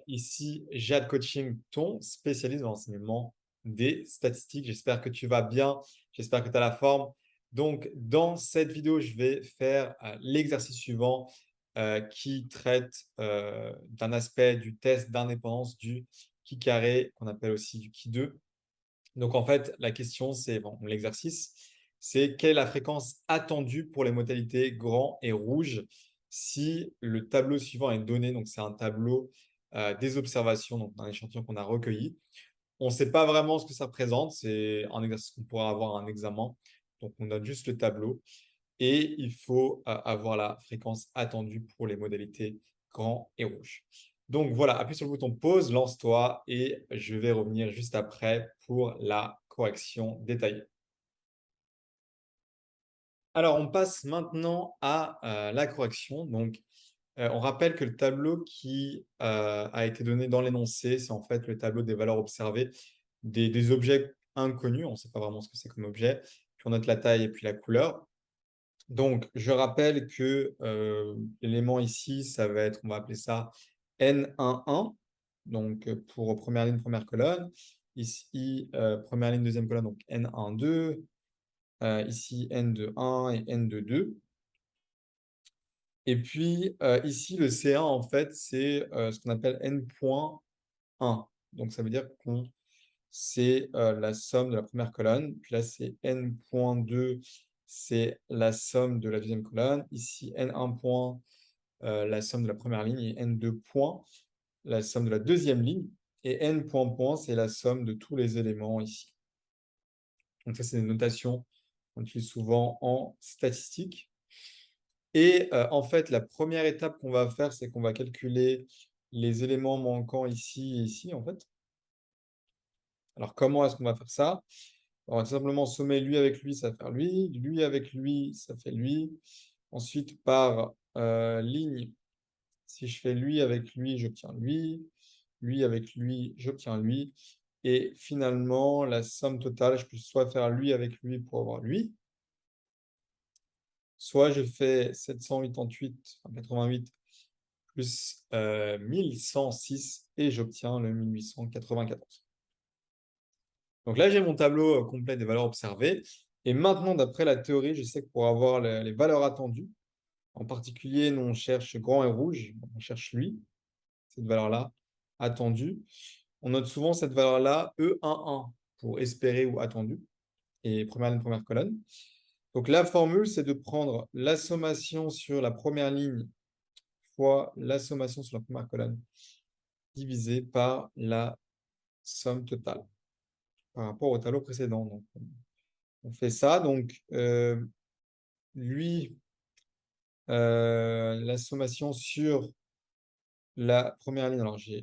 Ici Jade Coaching, ton spécialiste dans l'enseignement des statistiques. J'espère que tu vas bien, j'espère que tu as la forme. Donc, dans cette vidéo, je vais faire l'exercice suivant qui traite d'un aspect du test d'indépendance du qui carré, qu'on appelle aussi du qui 2. Donc, en fait, la question, c'est, bon, l'exercice, c'est quelle est la fréquence attendue pour les modalités grand et rouge si le tableau suivant est donné. Donc, c'est un tableau des observations, donc un échantillon qu'on a recueilli. On ne sait pas vraiment ce que ça représente. C'est un exercice qu'on pourra avoir à un examen. Donc, on donne juste le tableau et il faut avoir la fréquence attendue pour les modalités grand et rouge. Donc voilà, appuie sur le bouton pause, lance-toi et je vais revenir juste après pour la correction détaillée. Alors, on passe maintenant à la correction. Donc, on rappelle que le tableau qui a été donné dans l'énoncé, c'est en fait le tableau des valeurs observées des objets inconnus. On ne sait pas vraiment ce que c'est comme objet. Puis on note la taille et puis la couleur. Donc, je rappelle que l'élément ici, ça va être, on va appeler ça N11, donc pour première ligne, première colonne. Ici, première ligne, deuxième colonne, donc N12. Ici, N21 et N22. Et puis, ici, le C1, en fait, c'est ce qu'on appelle N.1. Donc, ça veut dire qu'on c'est la somme de la première colonne. Puis là, c'est N.2, c'est la somme de la deuxième colonne. Ici, N1 point, la somme de la première ligne. Et N2 point, la somme de la deuxième ligne. Et N point point, c'est la somme de tous les éléments ici. Donc ça, c'est des notations qu'on utilise souvent en statistique. Et en fait, la première étape qu'on va faire, c'est qu'on va calculer les éléments manquants ici et ici, en fait. Alors, comment est-ce qu'on va faire ça? On va tout simplement sommer lui avec lui, ça va faire lui avec lui, ça fait lui. Ensuite, par ligne, si je fais lui avec lui, j'obtiens lui avec lui, j'obtiens lui. Et finalement, la somme totale, je peux soit faire lui avec lui pour avoir lui, soit je fais 788, enfin 88 plus 1106 et j'obtiens le 1894. Donc là, j'ai mon tableau complet des valeurs observées. Et maintenant, d'après la théorie, je sais que pour avoir les valeurs attendues, en particulier, nous, on cherche grand et rouge, on cherche lui, cette valeur-là, attendue. On note souvent cette valeur-là, E11, pour espérer ou attendu, et première ligne, première colonne. Donc la formule, c'est de prendre la sommation sur la première ligne fois la sommation sur la première colonne, divisé par la somme totale, par rapport au tableau précédent. Donc, on fait ça. Donc, lui, la sommation sur la première ligne. Alors, je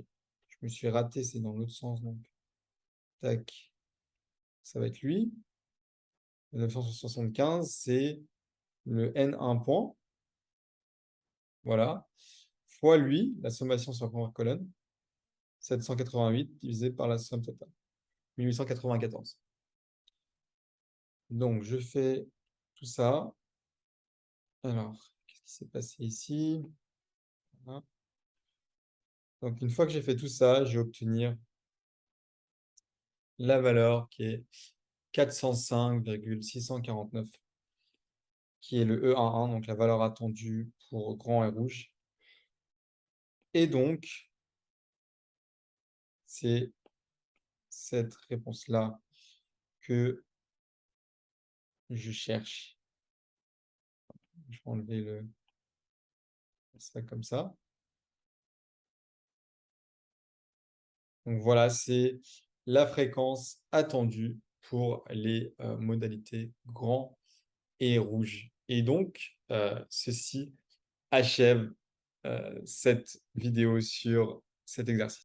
me suis raté, c'est dans l'autre sens. Donc, tac, ça va être lui. 975, c'est le N1 point. Voilà. Fois lui, la sommation sur la première colonne. 788 divisé par la somme totale. 1894. Donc, je fais tout ça. Alors, qu'est-ce qui s'est passé ici? Voilà. Donc, une fois que j'ai fait tout ça, je vais obtenir la valeur qui est 405,649, qui est le E11, donc la valeur attendue pour grand et rouge. Et donc, c'est cette réponse-là que je cherche. Je vais enlever ça comme ça. Donc voilà, c'est la fréquence attendue pour les modalités grand et rouge. Et donc, ceci achève cette vidéo sur cet exercice.